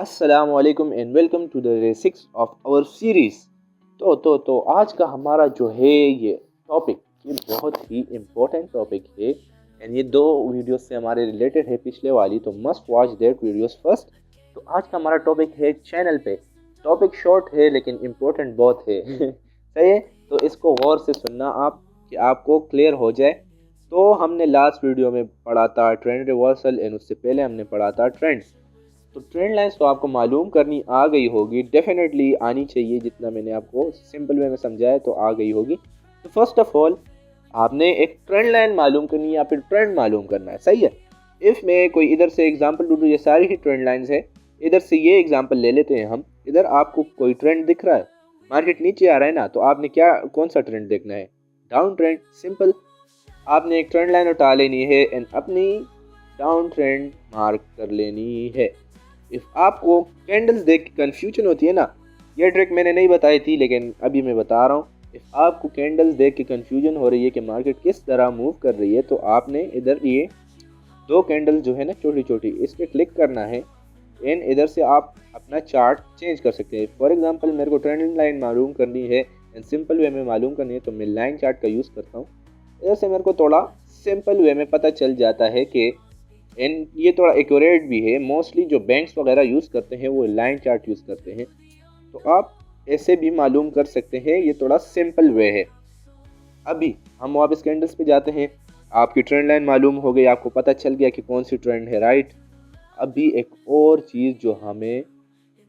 अस्सलाम वालेकुम and welcome to the day 6 of our series. तो आज का हमारा जो है ये टॉपिक, ये बहुत ही इम्पोर्टेंट टॉपिक है एंड ये दो वीडियोस से हमारे रिलेटेड है पिछले वाली, तो must watch that videos first. तो आज का हमारा टॉपिक है चैनल पे। टॉपिक शॉर्ट है लेकिन इम्पोर्टेंट बहुत है सही है, तो इसको गौर से सुनना आप कि आपको क्लियर हो जाए। तो हमने लास्ट वीडियो में पढ़ा था ट्रेंड रिवर्सल एंड उससे पहले हमने पढ़ा था ट्रेंड्स। तो ट्रेंड लाइंस तो आपको मालूम करनी आ गई होगी, डेफिनेटली आनी चाहिए, जितना मैंने आपको सिंपल वे में समझाया तो आ गई होगी। तो फर्स्ट ऑफ ऑल आपने एक ट्रेंड लाइन मालूम करनी है या फिर ट्रेंड मालूम करना है, सही है। इफ़ मैं कोई इधर से एग्जांपल दूँ, ये सारी ही ट्रेंड लाइंस है। इधर से ये एग्जांपल ले लेते हैं हम। इधर आपको कोई ट्रेंड दिख रहा है, मार्केट नीचे आ रहा है ना, तो आपने क्या कौन सा ट्रेंड देखना है? Down trend, simple. आपने एक ट्रेंड लाइन उठा लेनी है एंड अपनी डाउन ट्रेंड मार्क कर लेनी है। इफ़ आपको कैंडल्स देख के कन्फ्यूजन होती है ना, ये ट्रिक मैंने नहीं बताई थी लेकिन अभी मैं बता रहा हूँ। इफ़ आपको कैंडल्स देख के कन्फ्यूजन हो रही है कि मार्केट किस तरह मूव कर रही है, तो आपने इधर ये दो कैंडल्स जो है ना छोटी छोटी, इस पर क्लिक करना है एंड इधर से आप अपना चार्ट चेंज कर सकते हैं। फॉर एग्जांपल मेरे को ट्रेंड लाइन मालूम करनी है एंड सिंपल वे में मालूम करनी है, तो मैं लाइन चार्ट का यूज़ करता हूँ। इधर से मेरे को थोड़ा सिंपल वे में पता चल जाता है कि एंड ये थोड़ा एक्यूरेट भी है। मोस्टली जो बैंक्स वगैरह यूज़ करते हैं वो लाइन चार्ट यूज़ करते हैं, तो आप ऐसे भी मालूम कर सकते हैं। ये थोड़ा सिंपल वे है। अभी हम वापस कैंडल्स पे जाते हैं। आपकी ट्रेंड लाइन मालूम हो गई, आपको पता चल गया कि कौन सी ट्रेंड है, राइट। अभी एक और चीज़ जो हमें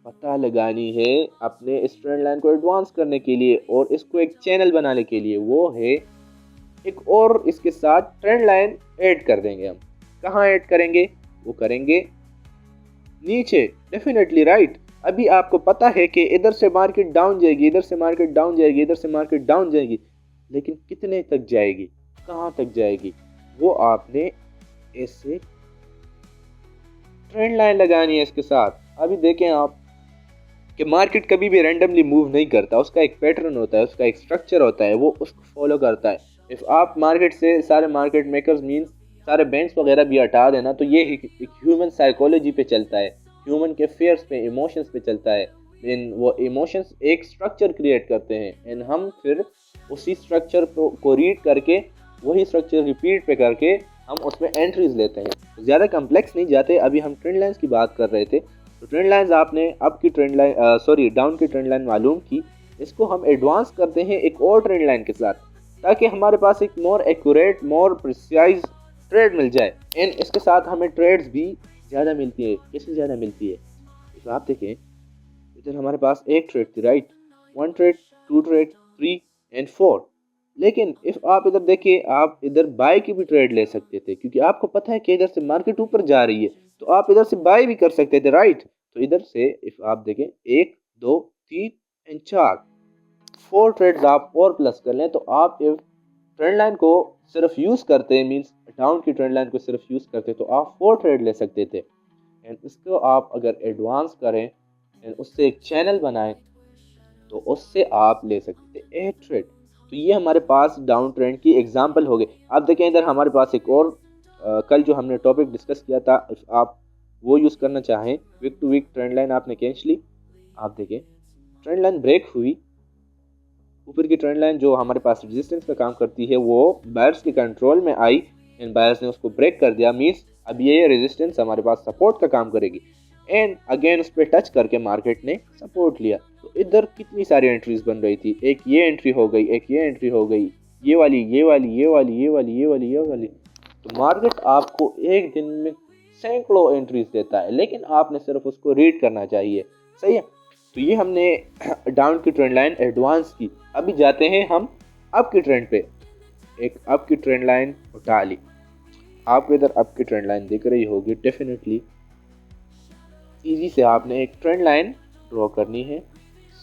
पता लगानी है अपने इस ट्रेंड लाइन को एडवांस करने के लिए और इसको एक चैनल बनाने के लिए, वो है एक और इसके साथ ट्रेंड लाइन ऐड कर देंगे हम। कहाँ ऐड करेंगे? वो करेंगे नीचे, डेफिनेटली, राइट। अभी आपको पता है कि इधर से मार्केट डाउन जाएगी, इधर से मार्केट डाउन जाएगी, इधर से मार्केट डाउन जाएगी, लेकिन कितने तक जाएगी, कहाँ तक जाएगी, वो आपने ऐसे ट्रेंड लाइन लगानी है इसके साथ। अभी देखें आप कि मार्केट कभी भी रैंडमली मूव नहीं करता, उसका एक पैटर्न होता है, उसका एक स्ट्रक्चर होता है, वो उसको फॉलो करता है। इफ़ आप मार्केट से सारे मार्केट मेकर्स मीन्स सारे बैंक्स वगैरह भी हटा देना, तो ये एक ह्यूमन साइकोलॉजी पे चलता है, ह्यूमन के फेयर्स पे, इमोशंस पे चलता है। देन वो इमोशंस एक स्ट्रक्चर क्रिएट करते हैं एंड हम फिर उसी स्ट्रक्चर को रीड करके वही स्ट्रक्चर रिपीट पे करके हम उसमें एंट्रीज लेते हैं। ज़्यादा कम्प्लेक्स नहीं जाते। अभी हम ट्रेंड लाइन्स की बात कर रहे थे, तो ट्रेंड लाइन्स आपने अप की ट्रेंड लाइन डाउन की ट्रेंड लाइन मालूम की, इसको हम एडवांस करते हैं एक और ट्रेंड लाइन के साथ, ताकि हमारे पास एक more accurate, more precise trade मिल जाए एंड इसके साथ हमें ट्रेड्स भी ज़्यादा मिलती है। किससे ज़्यादा मिलती है? तो आप देखें, इधर हमारे पास एक ट्रेड थी, राइट, 1 ट्रेड, 2 ट्रेड, 3 एंड 4। लेकिन इफ़ आप इधर देखिए, आप इधर बाय की भी ट्रेड ले सकते थे, क्योंकि आपको पता है कि इधर से मार्केट ऊपर जा रही है, तो आप इधर से बाय भी कर सकते थे, राइट। तो इधर से इफ़ आप देखें 1, 2, 3 एंड 4, 4 ट्रेड्स आप और प्लस कर लें, तो आप इफ ट्रेंड लाइन को सिर्फ यूज़ करते हैं, मींस डाउन की ट्रेंड लाइन को सिर्फ यूज़ करते, तो आप 4 ट्रेड ले सकते थे एंड इसको आप अगर एडवांस करें एंड उससे एक चैनल बनाएं, तो उससे आप ले सकते थे 8 ट्रेड। तो ये हमारे पास डाउन ट्रेंड की एग्जांपल हो गई। आप देखें इधर हमारे पास एक और कल जो हमने टॉपिक डिस्कस किया था, आप वो यूज़ करना चाहें, week to week trend line आपने खींच ली। आप देखें ट्रेंड लाइन ब्रेक हुई, ऊपर की ट्रेंड लाइन जो हमारे पास रेजिस्टेंस का काम करती है वो बायर्स के कंट्रोल में आई एंड बायर्स ने उसको ब्रेक कर दिया, मींस अब ये रेजिस्टेंस हमारे पास सपोर्ट का काम करेगी एंड अगेन उस पर टच करके मार्केट ने सपोर्ट लिया। तो इधर कितनी सारी एंट्रीज बन रही थी, एक ये एंट्री हो गई, एक ये एंट्री हो गई, ये वाली, ये वाली, ये वाली, ये वाली, ये वाली, ये वाली। तो मार्केट आपको एक दिन में सैकड़ों एंट्रीज देता है, लेकिन आपने सिर्फ उसको रीड करना चाहिए, सही है। तो ये हमने डाउन की ट्रेंड लाइन एडवांस की। अभी जाते हैं हम अप की ट्रेंड पे। एक अप की ट्रेंड लाइन उठा ली, आपको इधर अप की ट्रेंड लाइन दिख रही होगी, डेफिनेटली इजी से आपने एक ट्रेंड लाइन ड्रॉ करनी है,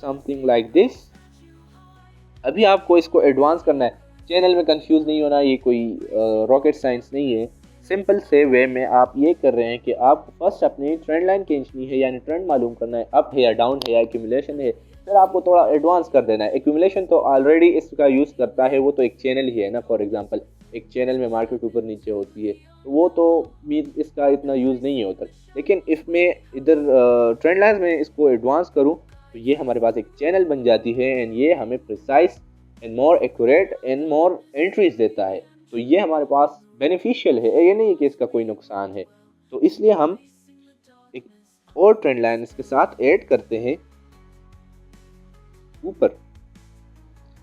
समथिंग लाइक दिस। अभी आपको इसको एडवांस करना है, चैनल में कंफ्यूज नहीं होना, ये कोई रॉकेट साइंस नहीं है। सिंपल से वे में आप ये कर रहे हैं कि आपको फर्स्ट अपनी ट्रेंड लाइन खींचनी है, यानी ट्रेंड मालूम करना है, अप है या डाउन है या एक्यूमुलेशन है। फिर आपको थोड़ा एडवांस कर देना है। एक्यूमुलेशन तो ऑलरेडी इसका यूज़ करता है, वो तो एक चैनल ही है ना। फॉर एग्जांपल एक चैनल में मार्केट ऊपर नीचे होती है, तो वो तो मीन इसका इतना यूज़ नहीं होता। लेकिन इसमें इधर ट्रेंड लाइन्स में इसको एडवांस करूँ तो ये हमारे पास एक चैनल बन जाती है एंड ये हमें precise and more accurate and more entries देता है। तो ये हमारे पास बेनिफिशियल है, ये नहीं है कि इसका कोई नुकसान है। तो इसलिए हम एक और ट्रेंड लाइन इसके साथ ऐड करते हैं ऊपर।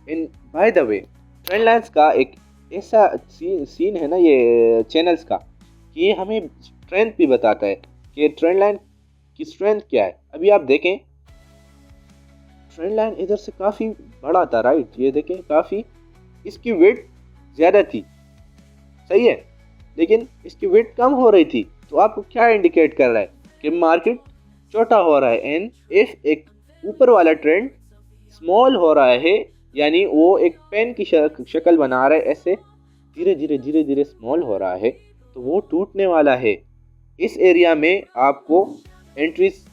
In by the way trend lines का एक ऐसा सीन है ना ये चैनल्स का, कि ये हमें स्ट्रेंथ भी बताता है कि ट्रेंड लाइन की स्ट्रेंथ क्या है। अभी आप देखें ट्रेंड लाइन इधर से काफ़ी बड़ा था, राइट, ये देखें काफ़ी इसकी वेट ज़्यादा थी, सही है, लेकिन इसकी वेट कम हो रही थी। तो आपको क्या इंडिकेट कर रहा है कि मार्केट छोटा हो रहा है। एंड इफ एक ऊपर वाला ट्रेंड स्मॉल हो रहा है, यानी वो एक पेन की शक्ल बना रहा है, ऐसे धीरे धीरे धीरे धीरे स्मॉल हो रहा है, तो वो टूटने वाला है। इस एरिया में आपको एंट्रीज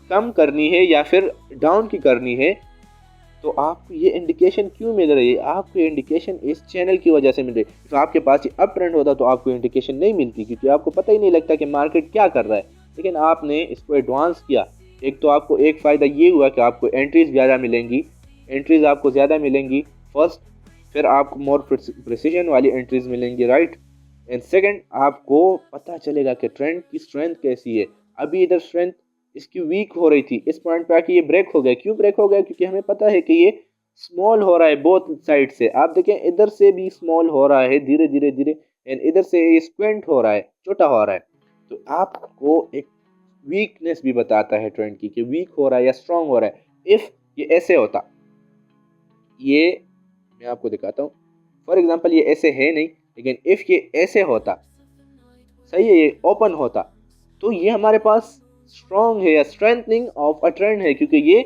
कम करनी है या फिर डाउन की करनी है। तो आपको ये इंडिकेशन क्यों मिल रही है? आपको ये इंडिकेशन इस चैनल की वजह से मिल रही है। तो आपके पास ये अप ट्रेंड होता तो आपको इंडिकेशन नहीं मिलती, क्योंकि आपको पता ही नहीं लगता कि मार्केट क्या कर रहा है। लेकिन आपने इसको एडवांस किया, एक तो आपको एक फ़ायदा ये हुआ कि आपको एंट्रीज ज़्यादा मिलेंगी, एंट्रीज आपको ज़्यादा मिलेंगी फर्स्ट, फिर आपको मोर प्रिसीजन वाली एंट्रीज मिलेंगी, राइट, एंड सेकंड आपको पता चलेगा कि ट्रेंड की स्ट्रेंथ कैसी है। अभी इधर स्ट्रेंथ इसकी वीक हो रही थी, इस पॉइंट पे आके ये ब्रेक हो गया। क्यों ब्रेक हो गया? क्योंकि हमें पता है कि ये स्मॉल हो रहा है बोथ साइड से। आप देखें इधर से भी स्मॉल हो रहा है धीरे धीरे धीरे, एंड इधर से ये स्क्वेंट हो रहा है, छोटा हो रहा है। तो आपको एक वीकनेस भी बताता है ट्रेंड की, कि वीक हो रहा है या स्ट्रांग हो रहा है। इफ ये ऐसे होता, ये मैं आपको दिखाता हूँ, फॉर एग्जाम्पल ये ऐसे है नहीं, लेकिन इफ ये ऐसे होता, सही है, ये ओपन होता, तो ये हमारे पास स्ट्रॉन्ग है या स्ट्रेंथनिंग ऑफ अ ट्रेंड है। क्योंकि ये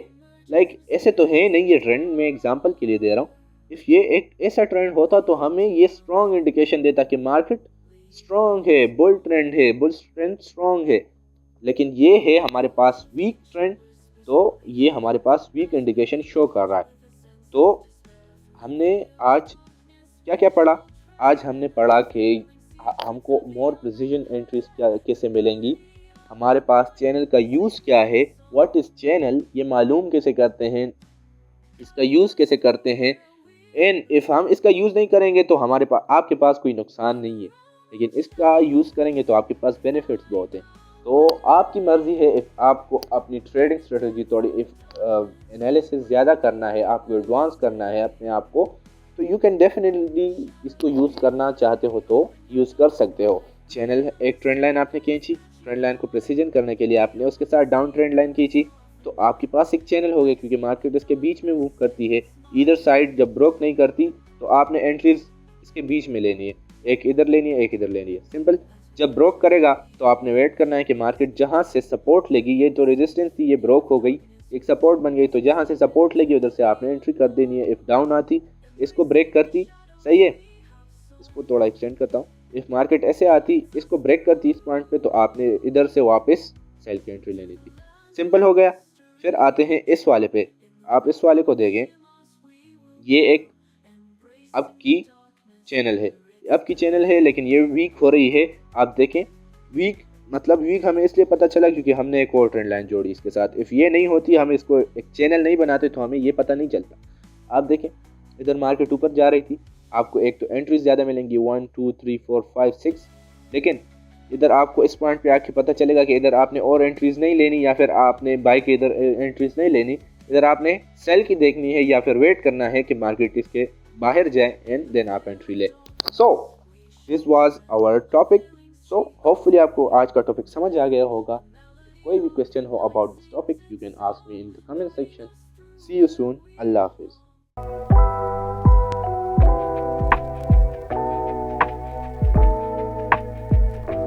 लाइक ऐसे तो है नहीं ये ट्रेंड, मैं एग्जांपल के लिए दे रहा हूँ। इफ ये एक ऐसा ट्रेंड होता तो हमें ये स्ट्रॉन्ग इंडिकेशन देता कि मार्केट स्ट्रॉन्ग है, बुल ट्रेंड है, बुल ट्रेंड स्ट्रॉन्ग है। लेकिन ये है हमारे पास वीक ट्रेंड, तो ये हमारे पास वीक इंडिकेशन शो कर रहा है। तो हमने आज क्या क्या पढ़ा? आज हमने पढ़ा कि हमको मोर प्रिसीजन एंट्रीज कैसे मिलेंगी, हमारे पास चैनल का यूज़ क्या है, व्हाट इज़ चैनल, ये मालूम कैसे करते हैं, इसका यूज़ कैसे करते हैं। एंड इफ़ हम इसका यूज़ नहीं करेंगे तो हमारे पास आपके पास कोई नुकसान नहीं है, लेकिन इसका यूज़ करेंगे तो आपके पास बेनिफिट्स बहुत हैं। तो आपकी मर्ज़ी है, इफ़ आपको अपनी ट्रेडिंग स्ट्रेटजी थोड़ी एनालिसिस ज़्यादा करना है, आपको एडवांस करना है अपने आप को, तो यू कैन डेफिनेटली इसको यूज़ करना चाहते हो तो यूज़ कर सकते हो। चैनल एक ट्रेंड लाइन आपने खींची, ट्रेंड लाइन को प्रिसीजन करने के लिए आपने उसके साथ डाउन ट्रेंड लाइन खींची, तो आपके पास एक चैनल हो गया, क्योंकि मार्केट इसके बीच में मूव करती है। इधर साइड जब ब्रोक नहीं करती तो आपने एंट्रीज इसके बीच में लेनी है, एक इधर लेनी है, एक इधर लेनी है, सिंपल। जब ब्रोक करेगा तो आपने वेट करना है कि मार्केट जहाँ से सपोर्ट लेगी, ये तो रेजिस्टेंस थी, ये ब्रोक हो गई, एक सपोर्ट बन गई, तो जहाँ से सपोर्ट लेगी उधर से आपने एंट्री कर देनी है। इफ़ डाउन आती, इसको ब्रेक करती, सही है, इसको थोड़ा एक्सटेंड करता हूँ, इफ मार्केट ऐसे आती, इसको ब्रेक करती इस पॉइंट पे, तो आपने इधर से वापस सेल की एंट्री लेनी थी, सिंपल हो गया। फिर आते हैं इस वाले पे, आप इस वाले को देखें, ये एक अप की चैनल है, अप की चैनल है, लेकिन ये वीक हो रही है। आप देखें वीक मतलब वीक हमें इसलिए पता चला क्योंकि हमने एक और ट्रेंड लाइन जोड़ी इसके साथ। इफ़ ये नहीं होती, हम इसको एक चैनल नहीं बनाते, तो हमें ये पता नहीं चलता। आप देखें इधर मार्केट ऊपर जा रही थी, आपको एक तो एंट्रीज ज़्यादा मिलेंगी 1 2 3 4 5 6, लेकिन इधर आपको इस पॉइंट पे आके पता चलेगा कि इधर आपने और एंट्रीज नहीं लेनी, या फिर आपने बाई की इधर एंट्रीज नहीं लेनी, इधर आपने सेल की देखनी है, या फिर वेट करना है कि मार्केट इसके बाहर जाए एंड देन आप एंट्री ले। So this was our topic. So hopefully आपको आज का टॉपिक समझ आ गया होगा। कोई भी क्वेश्चन हो about this topic, you can ask me in the comment section. See you soon. अल्लाह हाफिज़।